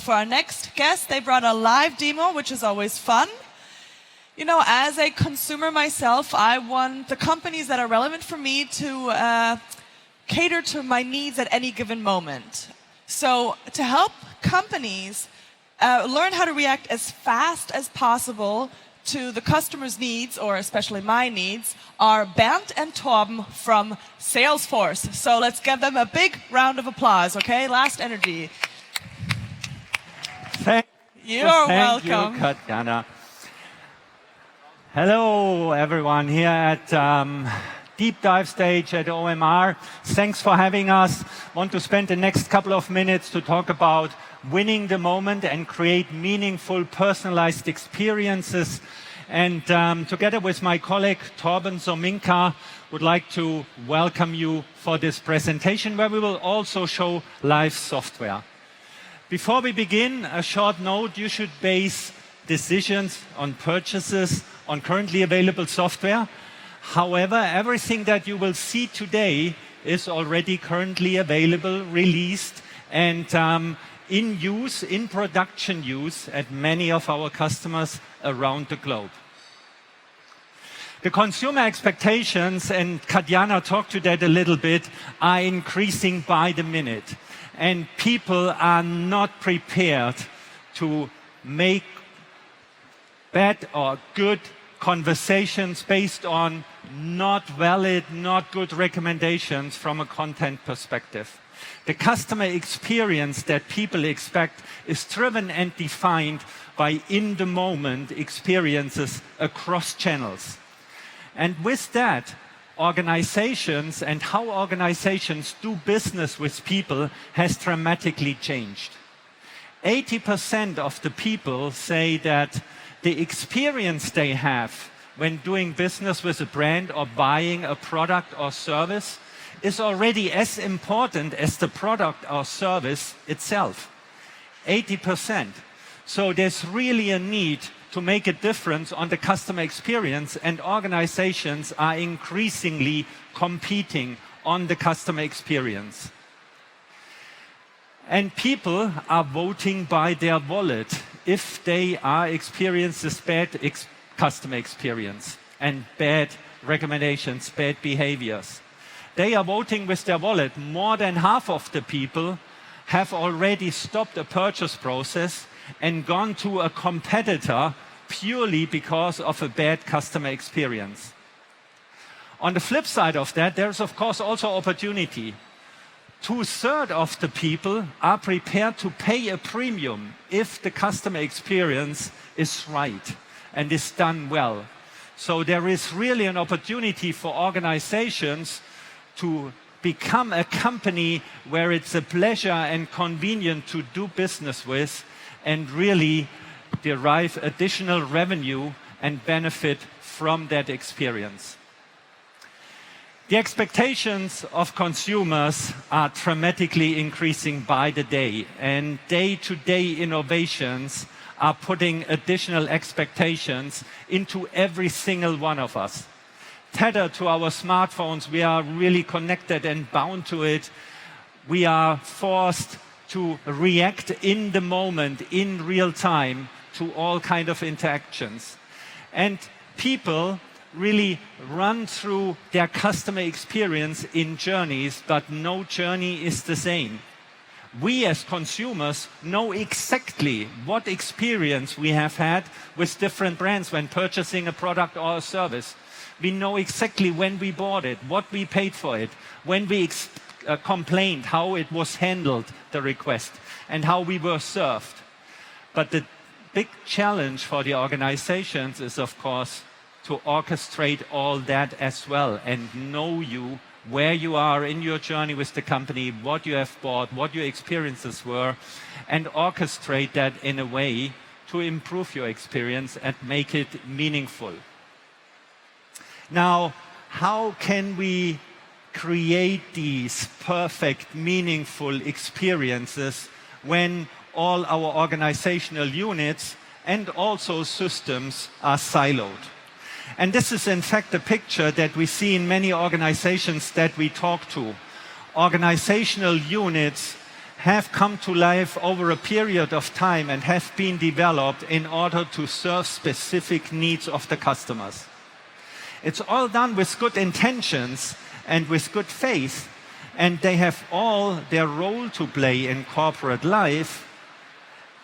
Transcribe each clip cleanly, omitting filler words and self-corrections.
for our next guest, they brought a live demo, which is always fun. You know, as a consumer myself, I want the companies that are relevant for me to cater to my needs at any given moment. So to help companies learn how to react as fast as possible to the customer's needs, or especially my needs, are Bernd and Torben from Salesforce. So let's give them a big round of applause, okay? Last energy. You're welcome. Thank you, Katjana. Hello, everyone here at Deep Dive Stage at OMR. Thanks for having us. Want to spend the next couple of minutes to talk about winning the moment and create meaningful, personalized experiences. And together with my colleague, Torben Sominka, would like to welcome you for this presentation, where we will also show live software. Before we begin, a short note: you should base decisions on purchases on currently available software. However, everything that you will see today is already currently available, released, and in use, in production use at many of our customers around the globe. The consumer expectations, and Katjana talked to that a little bit, are increasing by the minute. And people are not prepared to make bad or good conversations based on not valid, not good recommendations from a content perspective. The customer experience that people expect is driven and defined by in-the-moment experiences across channels. And with that, organizations and how organizations do business with people has dramatically changed. 80% of the people say that the experience they have when doing business with a brand or buying a product or service is already as important as the product or service itself. 80%. So there's really a need to make a difference on the customer experience, and organizations are increasingly competing on the customer experience. And people are voting by their wallet if they are experiencing bad customer experience and bad recommendations, bad behaviors. They are voting with their wallet. More than half of the people have already stopped a purchase process and gone to a competitor purely because of a bad customer experience. On the flip side of that, there's of course also opportunity. 2/3 of the people are prepared to pay a premium if the customer experience is right and is done well. So there is really an opportunity for organizations to become a company where it's a pleasure and convenient to do business with, and really derive additional revenue and benefit from that experience. The expectations of consumers are dramatically increasing by the day, and day-to-day innovations are putting additional expectations into every single one of us. Tethered to our smartphones, we are really connected and bound to it. We are forced to react in the moment, in real time, to all kinds of interactions. And people really run through their customer experience in journeys, but no journey is the same. We as consumers know exactly what experience we have had with different brands when purchasing a product or a service. We know exactly when we bought it, what we paid for it, when we complained, how it was handled, the request, and how we were served. But the big challenge for the organizations is, of course, to orchestrate all that as well and know you, where you are in your journey with the company, what you have bought, what your experiences were, and orchestrate that in a way to improve your experience and make it meaningful. Now, how can we create these perfect, meaningful experiences when all our organizational units and also systems are siloed? And this is in fact a picture that we see in many organizations that we talk to. Organizational units have come to life over a period of time and have been developed in order to serve specific needs of the customers. It's all done with good intentions and with good faith, and they have all their role to play in corporate life,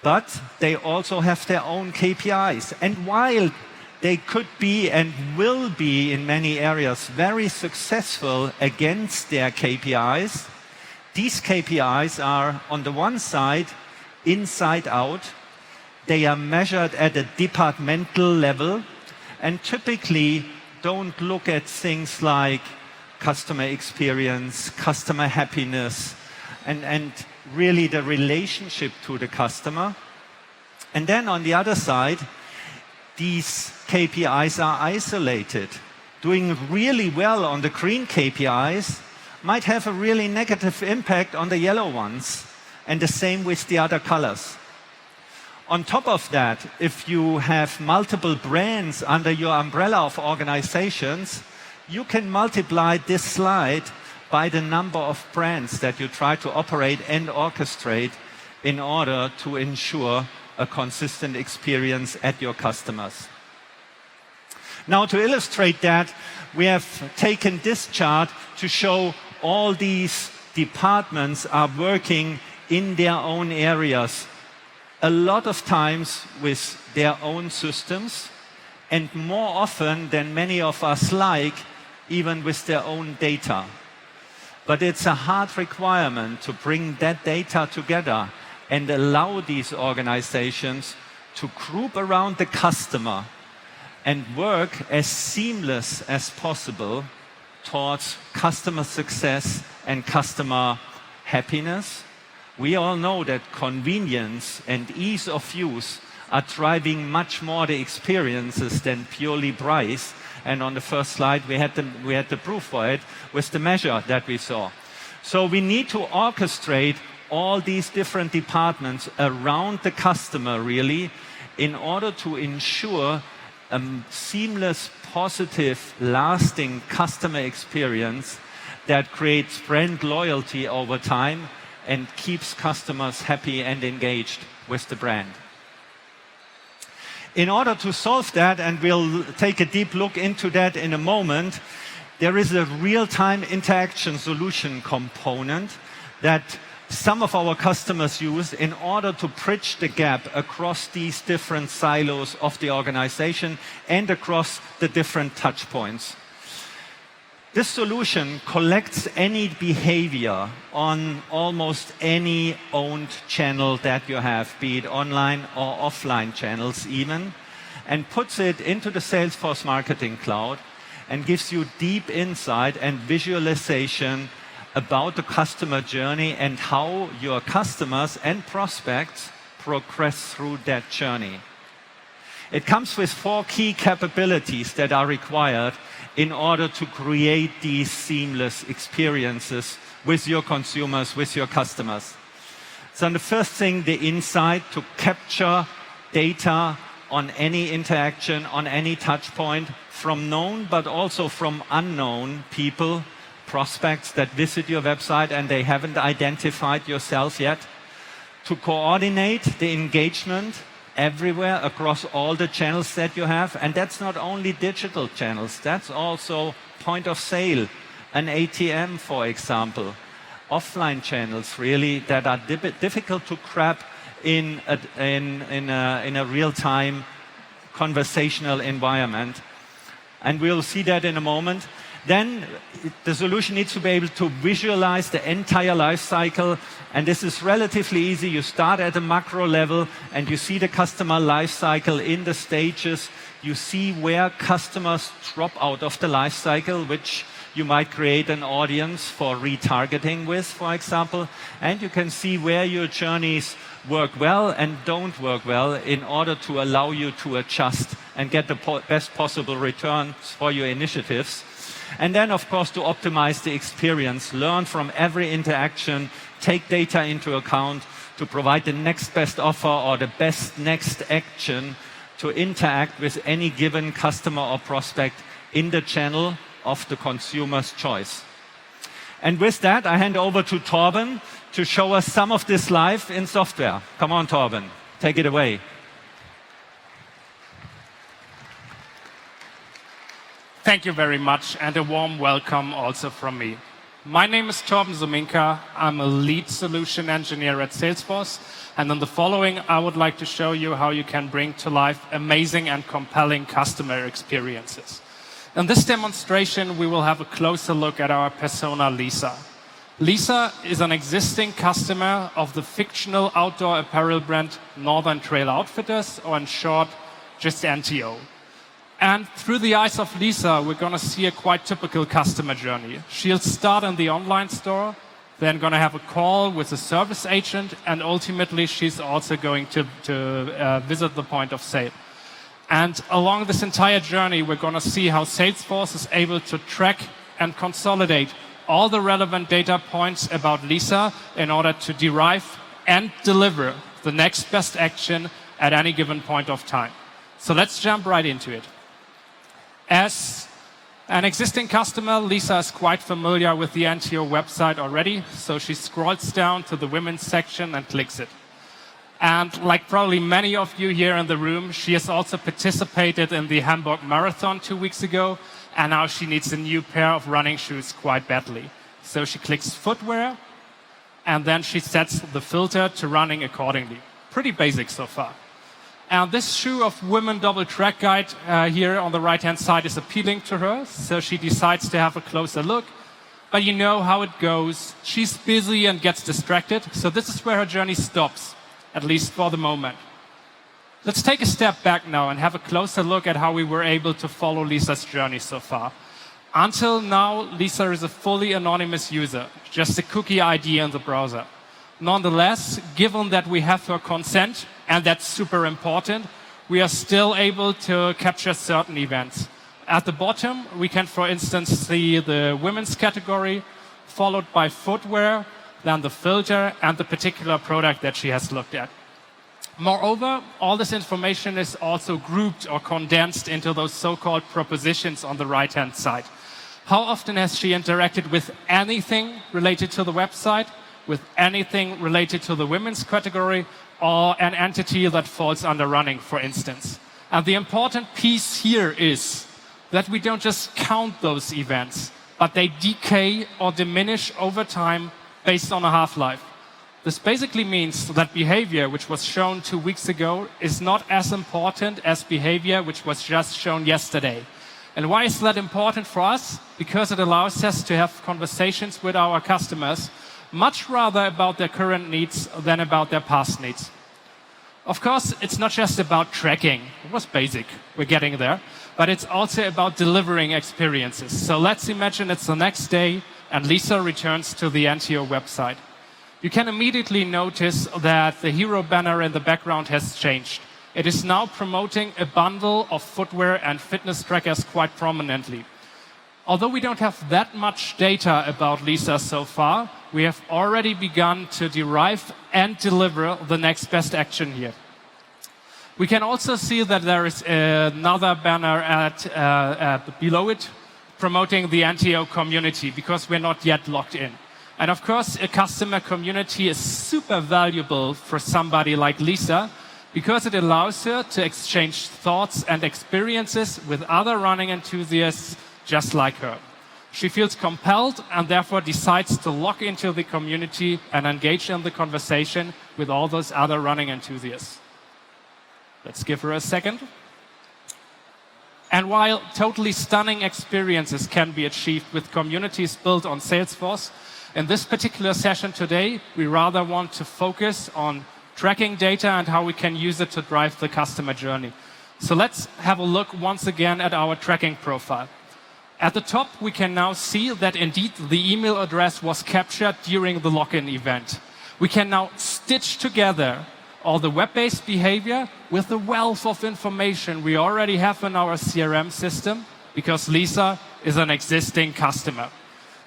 but they also have their own KPIs. And while they could be and will be in many areas very successful against their KPIs, these KPIs are on the one side, inside out. They are measured at a departmental level and typically don't look at things like customer experience, customer happiness, and really the relationship to the customer. And then on the other side, these KPIs are isolated. Doing really well on the green KPIs might have a really negative impact on the yellow ones, and the same with the other colors. On top of that, if you have multiple brands under your umbrella of organizations, you can multiply this slide by the number of brands that you try to operate and orchestrate in order to ensure a consistent experience at your customers. Now, to illustrate that, we have taken this chart to show all these departments are working in their own areas, a lot of times with their own systems, and more often than many of us like, even with their own data. But it's a hard requirement to bring that data together and allow these organizations to group around the customer and work as seamless as possible towards customer success and customer happiness. We all know that convenience and ease of use are driving much more the experiences than purely price. And on the first slide, we had the proof for it with the measure that we saw. So we need to orchestrate all these different departments around the customer, really, in order to ensure a seamless, positive, lasting customer experience that creates brand loyalty over time and keeps customers happy and engaged with the brand. In order to solve that, and we'll take a deep look into that in a moment, there is a real-time interaction solution component that some of our customers use in order to bridge the gap across these different silos of the organization and across the different touch points. This solution collects any behavior on almost any owned channel that you have, be it online or offline channels even, and puts it into the Salesforce Marketing Cloud and gives you deep insight and visualization about the customer journey and how your customers and prospects progress through that journey. It comes with 4 key capabilities that are required in order to create these seamless experiences with your consumers, with your customers. So the first thing, the insight to capture data on any interaction, on any touch point from known but also from unknown people, prospects that visit your website and they haven't identified yourself yet, to coordinate the engagement everywhere across all the channels that you have. And that's not only digital channels, that's also point of sale, an ATM, for example. Offline channels, really, that are difficult to grab in a real-time conversational environment. And we'll see that in a moment. Then the solution needs to be able to visualize the entire life cycle, and this is relatively easy. You start at a macro level and you see the customer life cycle in the stages. You see where customers drop out of the life cycle, which you might create an audience for retargeting with, for example, and you can see where your journeys work well and don't work well in order to allow you to adjust and get the best possible returns for your initiatives. And then, of course, to optimize the experience, learn from every interaction, take data into account to provide the next best offer or the best next action to interact with any given customer or prospect in the channel of the consumer's choice. And with that, I hand over to Torben to show us some of this live in software. Come on, Torben, take it away. Thank you very much, and a warm welcome also from me. My name is Torben Suminka. I'm a lead solution engineer at Salesforce, and in the following, I would like to show you how you can bring to life amazing and compelling customer experiences. In this demonstration, we will have a closer look at our persona, Lisa. Lisa is an existing customer of the fictional outdoor apparel brand Northern Trail Outfitters, or in short, just NTO. And through the eyes of Lisa, we're going to see a quite typical customer journey. She'll start in the online store, then going to have a call with a service agent, and ultimately she's also going to visit the point of sale. And along this entire journey, we're going to see how Salesforce is able to track and consolidate all the relevant data points about Lisa in order to derive and deliver the next best action at any given point of time. So let's jump right into it. As an existing customer, Lisa is quite familiar with the NTO website already, so she scrolls down to the women's section and clicks it. And like probably many of you here in the room, she has also participated in the Hamburg Marathon 2 weeks ago, and now she needs a new pair of running shoes quite badly. So she clicks footwear, and then she sets the filter to running accordingly. Pretty basic so far. And this shoe of women double track guide here on the right-hand side is appealing to her, so she decides to have a closer look. But you know how it goes. She's busy and gets distracted, so this is where her journey stops, at least for the moment. Let's take a step back now and have a closer look at how we were able to follow Lisa's journey so far. Until now, Lisa is a fully anonymous user, just a cookie ID in the browser. Nonetheless, given that we have her consent, and that's super important, we are still able to capture certain events. At the bottom, we can, for instance, see the women's category, followed by footwear, then the filter, and the particular product that she has looked at. Moreover, all this information is also grouped or condensed into those so-called propositions on the right-hand side. How often has she interacted with anything related to the website, with anything related to the women's category, or an entity that falls under running, for instance. And the important piece here is that we don't just count those events, but they decay or diminish over time based on a half-life. This basically means that behavior, which was shown 2 weeks ago, is not as important as behavior which was just shown yesterday. And why is that important for us? Because it allows us to have conversations with our customers much rather about their current needs than about their past needs. Of course, it's not just about tracking. It was basic. We're getting there. But it's also about delivering experiences. So let's imagine it's the next day and Lisa returns to the NTO website. You can immediately notice that the hero banner in the background has changed. It is now promoting a bundle of footwear and fitness trackers quite prominently. Although we don't have that much data about Lisa so far, we have already begun to derive and deliver the next best action here. We can also see that there is another banner below it promoting the NTO community because we're not yet logged in. And of course, a customer community is super valuable for somebody like Lisa because it allows her to exchange thoughts and experiences with other running enthusiasts just like her. She feels compelled and therefore decides to log into the community and engage in the conversation with all those other running enthusiasts. Let's give her a second. And while totally stunning experiences can be achieved with communities built on Salesforce, in this particular session today, we rather want to focus on tracking data and how we can use it to drive the customer journey. So let's have a look once again at our tracking profile. At the top, we can now see that indeed the email address was captured during the login event. We can now stitch together all the web-based behavior with the wealth of information we already have in our CRM system because Lisa is an existing customer.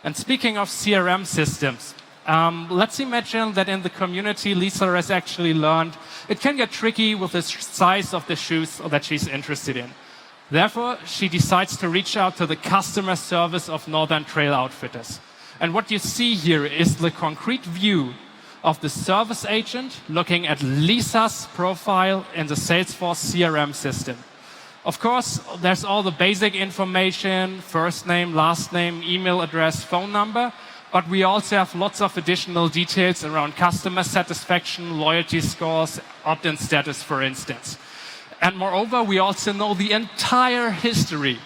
And speaking of CRM systems, let's imagine that in the community, Lisa has actually learned it can get tricky with the size of the shoes that she's interested in. Therefore, she decides to reach out to the customer service of Northern Trail Outfitters. And what you see here is the concrete view of the service agent looking at Lisa's profile in the Salesforce CRM system. Of course, there's all the basic information, first name, last name, email address, phone number, but we also have lots of additional details around customer satisfaction, loyalty scores, opt-in status, for instance. And moreover, we also know the entire history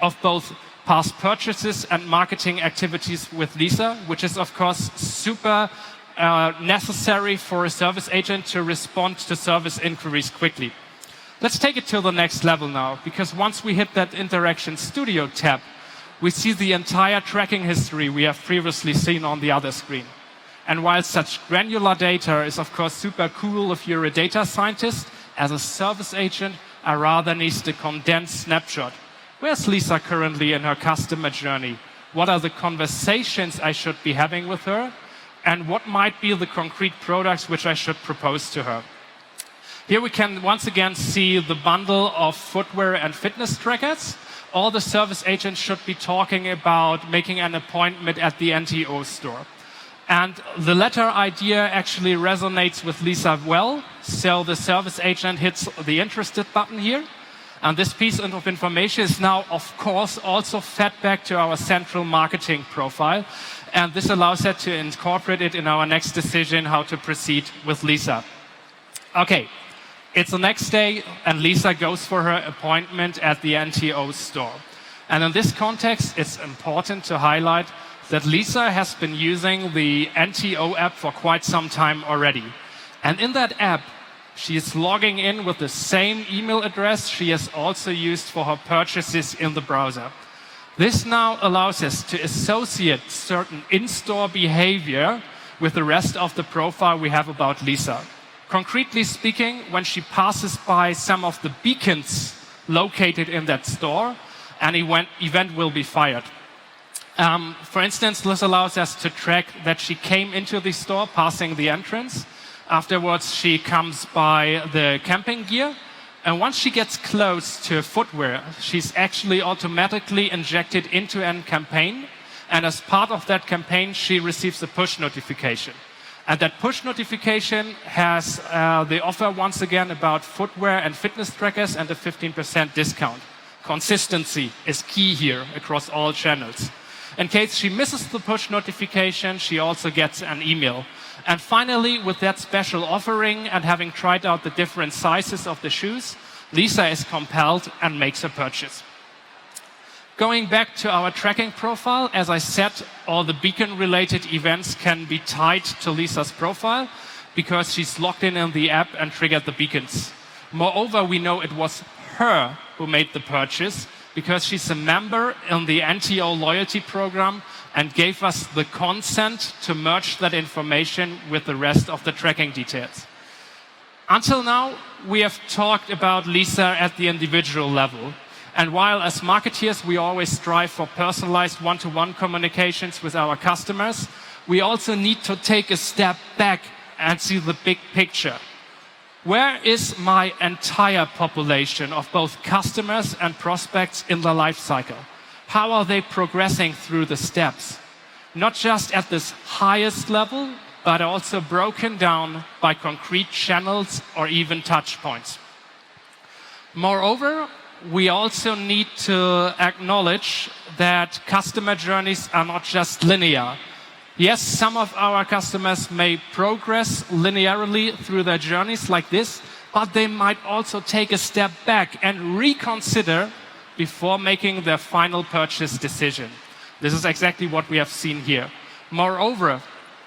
of both past purchases and marketing activities with Lisa, which is, of course, super necessary for a service agent to respond to service inquiries quickly. Let's take it to the next level now, because once we hit that Interaction Studio tab, we see the entire tracking history we have previously seen on the other screen. And while such granular data is, of course, super cool if you're a data scientist, as a service agent, I rather need the condensed snapshot. Where's Lisa currently in her customer journey? What are the conversations I should be having with her? And what might be the concrete products which I should propose to her? Here we can once again see the bundle of footwear and fitness trackers. All the service agents should be talking about making an appointment at the NTO store. And the latter idea actually resonates with Lisa well. So the service agent hits the interested button here. And this piece of information is now, of course, also fed back to our central marketing profile. And this allows us to incorporate it in our next decision how to proceed with Lisa. Okay, it's the next day, and Lisa goes for her appointment at the NTO store. And in this context, it's important to highlight that Lisa has been using the NTO app for quite some time already. And in that app, she is logging in with the same email address she has also used for her purchases in the browser. This now allows us to associate certain in-store behavior with the rest of the profile we have about Lisa. Concretely speaking, when she passes by some of the beacons located in that store, an event will be fired. For instance, this allows us to track that she came into the store passing the entrance. Afterwards, she comes by the camping gear. And once she gets close to footwear, she's actually automatically injected into a campaign. And as part of that campaign, she receives a push notification. And that push notification has the offer once again about footwear and fitness trackers and a 15% discount. Consistency is key here across all channels. In case she misses the push notification, she also gets an email. And finally, with that special offering and having tried out the different sizes of the shoes, Lisa is compelled and makes a purchase. Going back to our tracking profile, as I said, all the beacon-related events can be tied to Lisa's profile because she's logged in the app and triggered the beacons. Moreover, we know it was her who made the purchase because she's a member in the NTO loyalty program and gave us the consent to merge that information with the rest of the tracking details. Until now, we have talked about Lisa at the individual level. And while as marketeers, we always strive for personalized one-to-one communications with our customers, we also need to take a step back and see the big picture. Where is my entire population of both customers and prospects in the life cycle? How are they progressing through the steps? Not just at this highest level, but also broken down by concrete channels or even touch points. Moreover, we also need to acknowledge that customer journeys are not just linear. Yes, some of our customers may progress linearly through their journeys like this, but they might also take a step back and reconsider before making their final purchase decision. This is exactly what we have seen here. Moreover,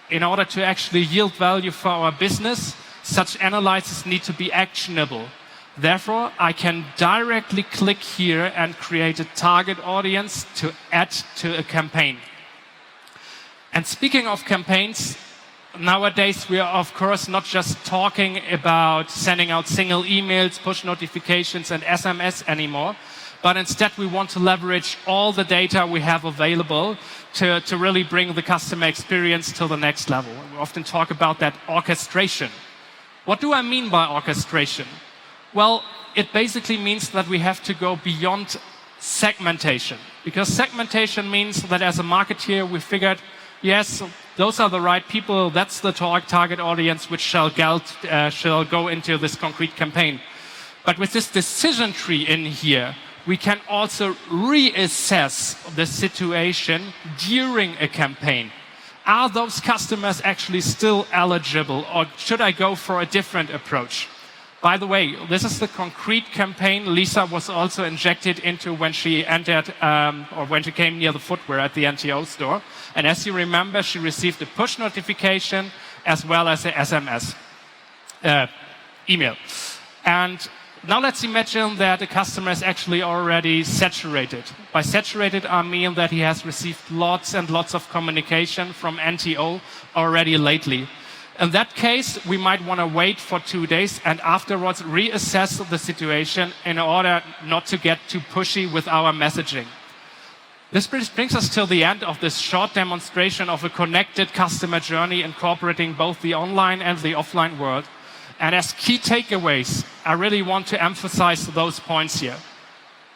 in order to actually yield value for our business, such analyses need to be actionable. Therefore, I can directly click here and create a target audience to add to a campaign. And speaking of campaigns, nowadays we are of course not just talking about sending out single emails, push notifications and SMS anymore, but instead we want to leverage all the data we have available to really bring the customer experience to the next level. We often talk about that orchestration. What do I mean by orchestration? Well, it basically means that we have to go beyond segmentation. Because segmentation means that as a marketeer, we figured, yes, those are the right people, that's the target audience which shall go into this concrete campaign. But with this decision tree in here, we can also reassess the situation during a campaign. Are those customers actually still eligible, or should I go for a different approach? By the way, this is the concrete campaign Lisa was also injected into when she entered, or when she came near the footwear at the NTO store. And as you remember, she received a push notification as well as an SMS email. And now let's imagine that the customer is actually already saturated. By saturated, I mean that he has received lots and lots of communication from NTO already lately. In that case, we might want to wait for 2 days and afterwards reassess the situation in order not to get too pushy with our messaging. This brings us to the end of this short demonstration of a connected customer journey incorporating both the online and the offline world. And as key takeaways, I really want to emphasize those points here.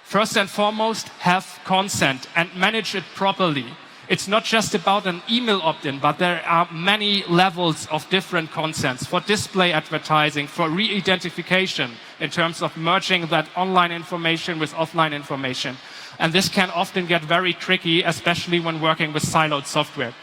First and foremost, have consent and manage it properly. It's not just about an email opt-in, but there are many levels of different consents for display advertising, for re-identification in terms of merging that online information with offline information. And this can often get very tricky, especially when working with siloed software.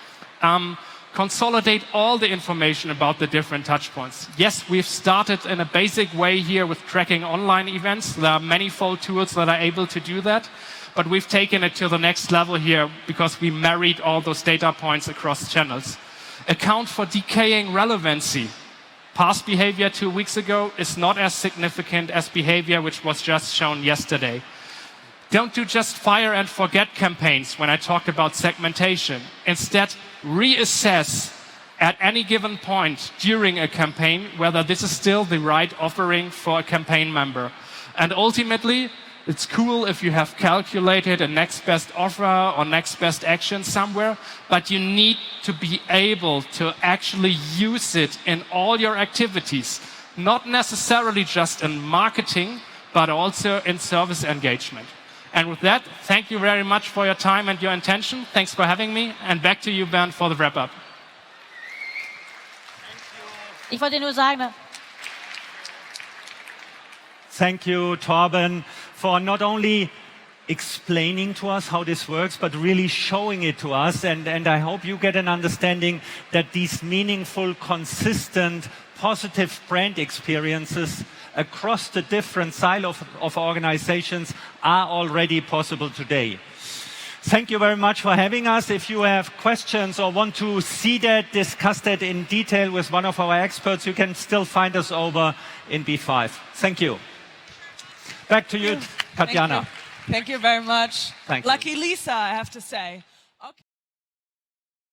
Consolidate all the information about the different touchpoints. Yes, we've started in a basic way here with tracking online events. There are manifold tools that are able to do that. But we've taken it to the next level here because we married all those data points across channels. Account for decaying relevancy. Past behavior 2 weeks ago is not as significant as behavior which was just shown yesterday. Don't do just fire and forget campaigns when I talked about segmentation. Instead, reassess at any given point during a campaign whether this is still the right offering for a campaign member. And ultimately, it's cool if you have calculated a next best offer or next best action somewhere, but you need to be able to actually use it in all your activities, not necessarily just in marketing, but also in service engagement. And with that, thank you very much for your time and your attention. Thanks for having me. And back to you, Bernd, for the wrap-up. Ich wollte nur sagen, Thank you, Torben, for not only explaining to us how this works, but really showing it to us. And I hope you get an understanding that these meaningful, consistent, positive brand experiences across the different silos of organizations are already possible today. Thank you very much for having us. If you have questions or want to see that, discuss that in detail with one of our experts, you can still find us over in B5. Thank you. Back to you, Tatjana. Thank you very much. Thank you. Lucky Lisa, I have to say.